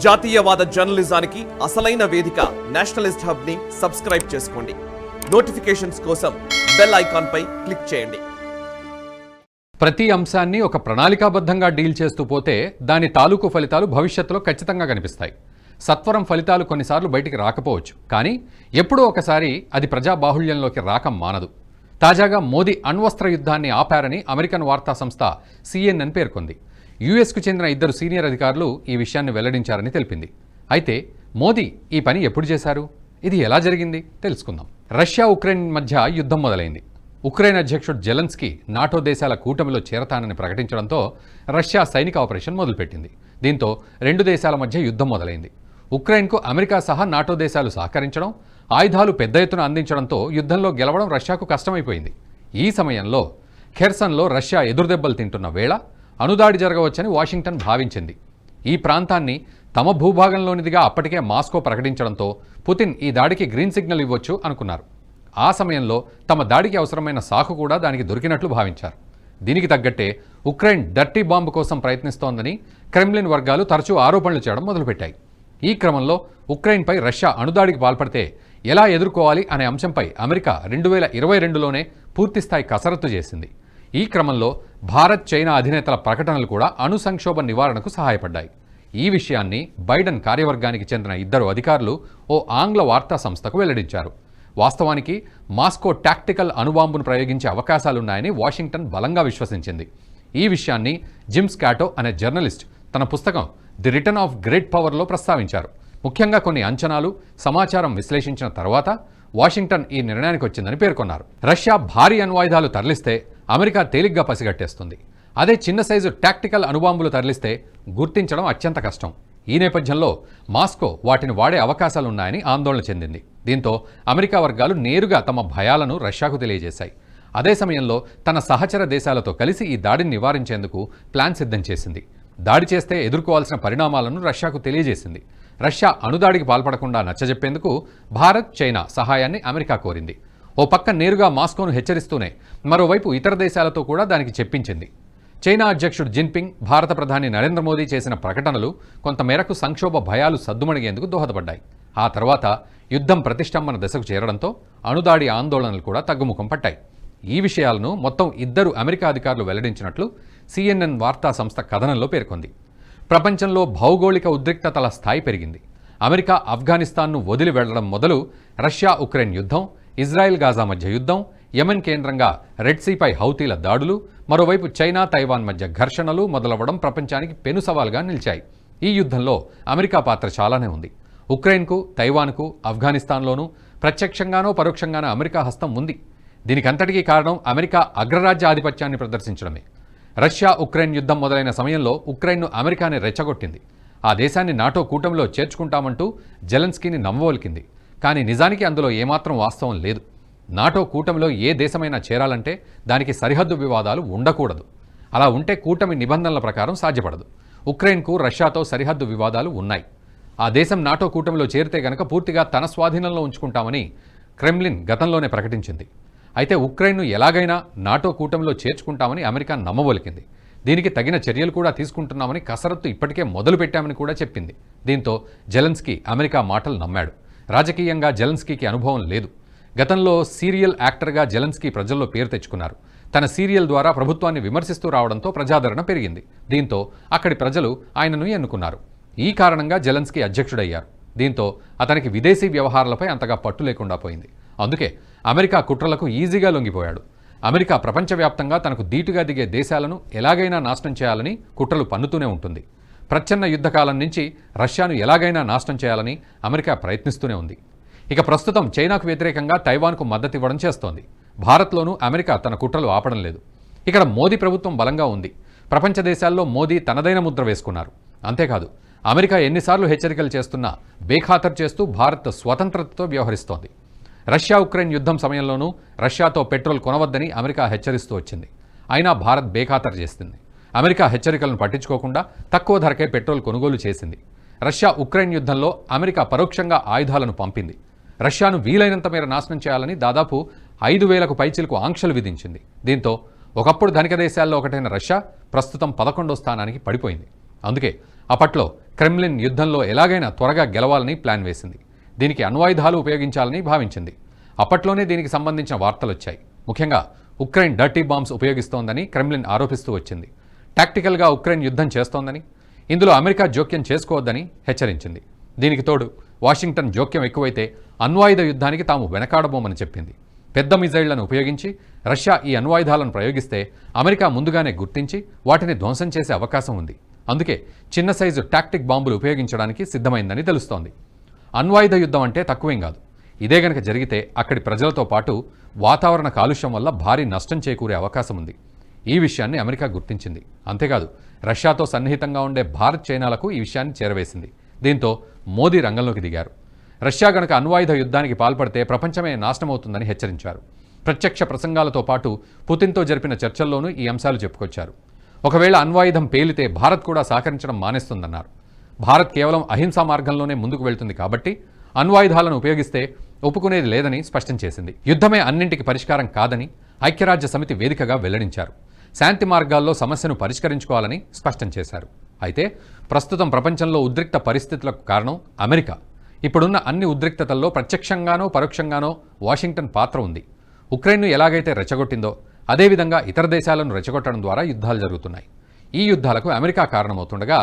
జాతీయవాద జర్నలిజానికి అసలైన వేదిక నేషనలిస్ట్ హబ్ ని సబ్స్క్రైబ్ చేసుకోండి. నోటిఫికేషన్స్ కోసం బెల్ ఐకాన్ పై క్లిక్ చేయండి. ప్రతి అంశాన్ని ఒక ప్రణాళికాబద్ధంగా డీల్ చేస్తూ పోతే దాని తాలూకు ఫలితాలు భవిష్యత్తులో ఖచ్చితంగా కనిపిస్తాయి. సత్వరం ఫలితాలు కొన్నిసార్లు బయటికి రాకపోవచ్చు, కానీ ఎప్పుడో ఒకసారి అది ప్రజాబాహుళ్యంలోకి రాక మానదు. తాజాగా మోదీ అణ్వస్త్ర యుద్ధాన్ని ఆపారని అమెరికన్ వార్తా సంస్థ CNN పేర్కొంది. యుఎస్కు చెందిన 2 సీనియర్ అధికారులు ఈ విషయాన్ని వెల్లడించారని తెలిపింది. అయితే మోదీ ఈ పని ఎప్పుడు చేశారు, ఇది ఎలా జరిగింది తెలుసుకుందాం. రష్యా ఉక్రెయిన్ మధ్య యుద్ధం మొదలైంది. ఉక్రెయిన్ అధ్యక్షుడు జెలెన్స్కీ నాటో దేశాల కూటమిలో చేరతానని ప్రకటించడంతో రష్యా సైనిక ఆపరేషన్ మొదలుపెట్టింది. దీంతో 2 దేశాల మధ్య యుద్ధం మొదలైంది. ఉక్రెయిన్కు అమెరికా సహా నాటో దేశాలు సహకరించడం, ఆయుధాలు పెద్ద ఎత్తున అందించడంతో యుద్ధంలో గెలవడం రష్యాకు కష్టమైపోయింది. ఈ సమయంలో ఖెర్సన్లో రష్యా ఎదురుదెబ్బలు తింటున్న వేళ అణుదాడి జరగవచ్చని వాషింగ్టన్ భావించింది. ఈ ప్రాంతాన్ని తమ భూభాగంలోనిదిగా అప్పటికే మాస్కో ప్రకటించడంతో పుతిన్ ఈ దాడికి గ్రీన్ సిగ్నల్ ఇవ్వచ్చు అనుకున్నారు. ఆ సమయంలో తమ దాడికి అవసరమైన సాకు కూడా దానికి దొరికినట్లు భావించారు. దీనికి తగ్గట్టే ఉక్రెయిన్ డర్టీ బాంబు కోసం ప్రయత్నిస్తోందని క్రెమ్లిన్ వర్గాలు తరచూ ఆరోపణలు చేయడం మొదలుపెట్టాయి. ఈ క్రమంలో ఉక్రెయిన్పై రష్యా అణుదాడికి పాల్పడితే ఎలా ఎదుర్కోవాలి అనే అంశంపై అమెరికా 2022లోనే పూర్తిస్థాయి కసరత్తు చేసింది. ఈ క్రమంలో భారత్, చైనా అధినేతల ప్రకటనలు కూడా అణు సంక్షోభ నివారణకు సహాయపడ్డాయి. ఈ విషయాన్ని బైడెన్ కార్యవర్గానికి చెందిన 2 అధికారులు ఓ ఆంగ్ల వార్తా సంస్థకు వెల్లడించారు. వాస్తవానికి మాస్కో టాక్టికల్ అణుబాంబును ప్రయోగించే అవకాశాలున్నాయని వాషింగ్టన్ బలంగా విశ్వసించింది. ఈ విషయాన్ని జిమ్ స్కాటో అనే జర్నలిస్ట్ తన పుస్తకం ది రిటర్న్ ఆఫ్ గ్రేట్ పవర్లో ప్రస్తావించారు. ముఖ్యంగా కొన్ని అంచనాలు, సమాచారం విశ్లేషించిన తర్వాత వాషింగ్టన్ ఈ నిర్ణయానికి వచ్చిందని పేర్కొన్నారు. రష్యా భారీ అణ్వాయుధాలు తరలిస్తే అమెరికా తేలిగ్గా పసిగట్టేస్తుంది. అదే చిన్న సైజు టాక్టికల్ అణుబాంబులు తరలిస్తే గుర్తించడం అత్యంత కష్టం. ఈ నేపథ్యంలో మాస్కో వాటిని వాడే అవకాశాలున్నాయని ఆందోళన చెందింది. దీంతో అమెరికా వర్గాలు నేరుగా తమ భయాలను రష్యాకు తెలియజేశాయి. అదే సమయంలో తన సహచర దేశాలతో కలిసి ఈ దాడిని నివారించేందుకు ప్లాన్ సిద్ధం చేసింది. దాడి చేస్తే ఎదుర్కోవాల్సిన పరిణామాలను రష్యాకు తెలియజేసింది. రష్యా అణుదాడికి పాల్పడకుండా నచ్చజెప్పేందుకు భారత్, చైనా సహాయాన్ని అమెరికా కోరింది. ఓ పక్క నేరుగా మాస్కోను హెచ్చరిస్తూనే మరోవైపు ఇతర దేశాలతో కూడా దానికి చెప్పించింది. చైనా అధ్యక్షుడు జిన్పింగ్, భారత ప్రధాని నరేంద్ర మోదీ చేసిన ప్రకటనలు కొంతమేరకు సంక్షోభ భయాలు సద్దుమణిగేందుకు దోహదపడ్డాయి. ఆ తర్వాత యుద్ధం ప్రతిష్టంభన దశకు చేరడంతో అణుదాడి ఆందోళనలు కూడా తగ్గుముఖం పట్టాయి. ఈ విషయాలను మొత్తం 2 అమెరికా అధికారులు వెల్లడించినట్లు CNN వార్తా సంస్థ కథనంలో పేర్కొంది. ప్రపంచంలో భౌగోళిక ఉద్రిక్తతల స్థాయి పెరిగింది. అమెరికా ఆఫ్ఘనిస్తాన్ను వదిలి వెళ్లడం మొదలు రష్యా ఉక్రెయిన్ యుద్ధం, ఇజ్రాయెల్ గాజా మధ్య యుద్ధం, యెమెన్ కేంద్రంగా రెడ్ సీపై హౌతీల దాడులు, మరోవైపు చైనా తైవాన్ మధ్య ఘర్షణలు మొదలవ్వడం ప్రపంచానికి పెను సవాల్గా నిలిచాయి. ఈ యుద్ధంలో అమెరికా పాత్ర చాలానే ఉంది. ఉక్రెయిన్కు, తైవాన్కు, ఆఫ్ఘనిస్తాన్లోనూ ప్రత్యక్షంగానో పరోక్షంగానో అమెరికా హస్తం ఉంది. దీనికంతటికీ కారణం అమెరికా అగ్రరాజ్య ఆధిపత్యాన్ని ప్రదర్శించడమే. రష్యా ఉక్రెయిన్ యుద్ధం మొదలైన సమయంలో ఉక్రెయిన్ను అమెరికాని రెచ్చగొట్టింది. ఆ దేశాన్ని నాటో కూటమిలో చేర్చుకుంటామంటూ జెలెన్స్కీని నమ్మవలికింది. కానీ నిజానికి అందులో ఏమాత్రం వాస్తవం లేదు. నాటో కూటమిలో ఏ దేశమైనా చేరాలంటే దానికి సరిహద్దు వివాదాలు ఉండకూడదు. అలా ఉంటే కూటమి నిబంధనల ప్రకారం సాధ్యపడదు. ఉక్రెయిన్కు రష్యాతో సరిహద్దు వివాదాలు ఉన్నాయి. ఆ దేశం నాటో కూటమిలో చేరితే గనక పూర్తిగా తన స్వాధీనంలో ఉంచుకుంటామని క్రెమ్లిన్ గతంలోనే ప్రకటించింది. అయితే ఉక్రెయిన్ను ఎలాగైనా నాటో కూటమిలో చేర్చుకుంటామని అమెరికా నమ్మవలికింది. దీనికి తగిన చర్యలు కూడా తీసుకుంటున్నామని, కసరత్తు ఇప్పటికే మొదలుపెట్టామని కూడా చెప్పింది. దీంతో జెలెన్స్కీ అమెరికా మాటలు నమ్మాడు. రాజకీయంగా జెలెన్స్కీకి అనుభవం లేదు. గతంలో సీరియల్ యాక్టర్గా జెలెన్స్కీ ప్రజల్లో పేరు తెచ్చుకున్నారు. తన సీరియల్ ద్వారా ప్రభుత్వాన్ని విమర్శిస్తూ రావడంతో ప్రజాదరణ పెరిగింది. దీంతో అక్కడి ప్రజలు ఆయనను ఎన్నుకున్నారు. ఈ కారణంగా జెలెన్స్కీ అధ్యక్షుడయ్యారు. దీంతో అతనికి విదేశీ వ్యవహారాలపై అంతగా పట్టు లేకుండా పోయింది. అందుకే అమెరికా కుట్రలకు ఈజీగా లొంగిపోయాడు. అమెరికా ప్రపంచవ్యాప్తంగా తనకు ధీటుగా దిగే దేశాలను ఎలాగైనా నాశనం చేయాలని కుట్రలు పన్నుతూనే ఉంటుంది. ప్రచ్ఛన్న యుద్ధకాలం నుంచి రష్యాను ఎలాగైనా నాశనం చేయాలని అమెరికా ప్రయత్నిస్తూనే ఉంది. ఇక ప్రస్తుతం చైనాకు వ్యతిరేకంగా తైవాన్కు మద్దతు ఇవ్వడం చేస్తోంది. భారత్లోనూ అమెరికా తన కుట్రలు ఆపడం లేదు. ఇక్కడ మోదీ ప్రభుత్వం బలంగా ఉంది. ప్రపంచ దేశాల్లో మోదీ తనదైన ముద్ర వేసుకున్నారు. అంతేకాదు, అమెరికా ఎన్నిసార్లు హెచ్చరికలు చేస్తున్నా బేఖాతరు చేస్తూ భారత్ స్వతంత్రతతో వ్యవహరిస్తోంది. రష్యా ఉక్రెయిన్ యుద్ధం సమయంలోనూ రష్యాతో పెట్రోల్ కొనవద్దని అమెరికా హెచ్చరిస్తూ వచ్చింది. అయినా భారత్ బేఖాతరు చేసింది. అమెరికా హెచ్చరికలను పట్టించుకోకుండా తక్కువ ధరకే పెట్రోల్ కొనుగోలు చేసింది. రష్యా ఉక్రెయిన్ యుద్ధంలో అమెరికా పరోక్షంగా ఆయుధాలను పంపింది. రష్యాను వీలైనంత మేర నాశనం చేయాలని దాదాపు 5,000కు పైచిలకు ఆంక్షలు విధించింది. దీంతో ఒకప్పుడు ధనిక దేశాల్లో ఒకటైన రష్యా ప్రస్తుతం 11వ స్థానానికి పడిపోయింది. అందుకే అప్పట్లో క్రెమ్లిన్ యుద్ధంలో ఎలాగైనా త్వరగా గెలవాలని ప్లాన్ వేసింది. దీనికి అణ్వాయుధాలు ఉపయోగించాలని భావించింది. అప్పట్లోనే దీనికి సంబంధించిన వార్తలు వచ్చాయి. ముఖ్యంగా ఉక్రెయిన్ డర్టీ బాంబ్స్ ఉపయోగిస్తోందని క్రెమ్లిన్ ఆరోపిస్తూ వచ్చింది. టాక్టికల్గా ఉక్రెయిన్ యుద్ధం చేస్తోందని, ఇందులో అమెరికా జోక్యం చేసుకోవద్దని హెచ్చరించింది. దీనికి తోడు వాషింగ్టన్ జోక్యం ఎక్కువైతే అణ్వాయుధ యుద్ధానికి తాము వెనకాడబోమని చెప్పింది. పెద్ద మిజైళ్లను ఉపయోగించి రష్యా ఈ అణ్వాయుధాలను ప్రయోగిస్తే అమెరికా ముందుగానే గుర్తించి వాటిని ధ్వంసం చేసే అవకాశం ఉంది. అందుకే చిన్న సైజు టాక్టిక్ బాంబులు ఉపయోగించడానికి సిద్ధమైందని తెలుస్తోంది. అణ్వాయుధ యుద్ధం అంటే తక్కువేం కాదు. ఇదే గనక జరిగితే అక్కడి ప్రజలతో పాటు వాతావరణ కాలుష్యం వల్ల భారీ నష్టం చేకూరే అవకాశం ఉంది. ఈ విషయాన్ని అమెరికా గుర్తించింది. అంతేకాదు రష్యాతో సన్నిహితంగా ఉండే భారత్, చైనాలకు ఈ విషయాన్ని చేరవేసింది. దీంతో మోదీ రంగంలోకి దిగారు. రష్యా గనక అణ్వాయుధ యుద్ధానికి పాల్పడితే ప్రపంచమే నాశనమవుతుందని హెచ్చరించారు. ప్రత్యక్ష ప్రసంగాలతో పాటు పుతిన్తో జరిపిన చర్చల్లోనూ ఈ అంశాలు చెప్పుకొచ్చారు. ఒకవేళ అణ్వాయుధం పేలితే భారత్ కూడా సహకరించడం మానేస్తుందన్నారు. భారత్ కేవలం అహింసా మార్గంలోనే ముందుకు వెళ్తుంది కాబట్టి అణ్వాయుధాలను ఉపయోగిస్తే ఒప్పుకునేది లేదని స్పష్టం చేసింది. యుద్ధమే అన్నింటికి పరిష్కారం కాదని ఐక్యరాజ్య సమితి వేదికగా వెల్లడించారు. శాంతి మార్గాల్లో సమస్యను పరిష్కరించుకోవాలని స్పష్టం చేశారు. అయితే ప్రస్తుతం ప్రపంచంలో ఉద్రిక్త పరిస్థితులకు కారణం అమెరికా. ఇప్పుడున్న అన్ని ఉద్రిక్తతల్లో ప్రత్యక్షంగానో పరోక్షంగానో వాషింగ్టన్ పాత్ర ఉంది. ఉక్రెయిన్ను ఎలాగైతే రెచ్చగొట్టిందో అదేవిధంగా ఇతర దేశాలను రెచ్చగొట్టడం ద్వారా యుద్ధాలు జరుగుతున్నాయి. ఈ యుద్ధాలకు అమెరికా కారణమవుతుండగా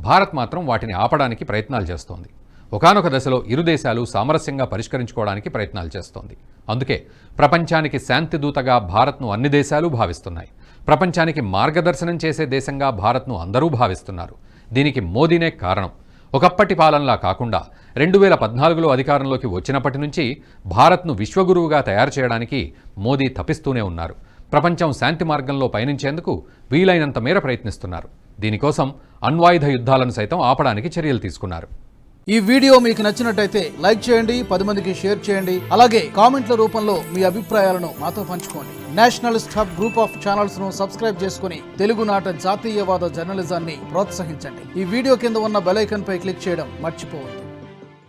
భారత్ మాత్రం వాటిని ఆపడానికి ప్రయత్నాలు చేస్తోంది. ఒకానొక దశలో ఇరు దేశాలు సామరస్యంగా పరిష్కరించుకోవడానికి ప్రయత్నాలు చేస్తోంది. అందుకే ప్రపంచానికి శాంతి దూతగా భారత్ను అన్ని దేశాలు భావిస్తున్నాయి. ప్రపంచానికి మార్గదర్శనం చేసే దేశంగా భారత్ను అందరూ భావిస్తున్నారు. దీనికి మోదీనే కారణం. ఒకప్పటి పాలనలా కాకుండా 2014లో అధికారంలోకి వచ్చినప్పటి నుంచి భారత్ను విశ్వగురువుగా తయారు చేయడానికి మోదీ తపిస్తూనే ఉన్నారు. ప్రపంచం శాంతి మార్గంలో పయనించేందుకు వీలైనంత మేర ప్రయత్నిస్తున్నారు. దీనికోసం అణ్వాయుధ యుద్ధాలను సైతం ఆపడానికి చర్యలు తీసుకున్నారు. ఈ వీడియో మీకు నచ్చినట్టయితే లైక్ చేయండి, 10 మందికి షేర్ చేయండి. అలాగే కామెంట్ల రూపంలో మీ అభిప్రాయాలను మాతో పంచుకోండి. Nationalist hub group of channels ను సబ్స్క్రైబ్ చేసుకుని తెలుగునాట జాతీయవాద జర్నలిజాన్ని ప్రోత్సహించండి. ఈ వీడియో కింద ఉన్న బెల్ ఐకాన్ పై క్లిక్ చేయడం మర్చిపోవద్దు.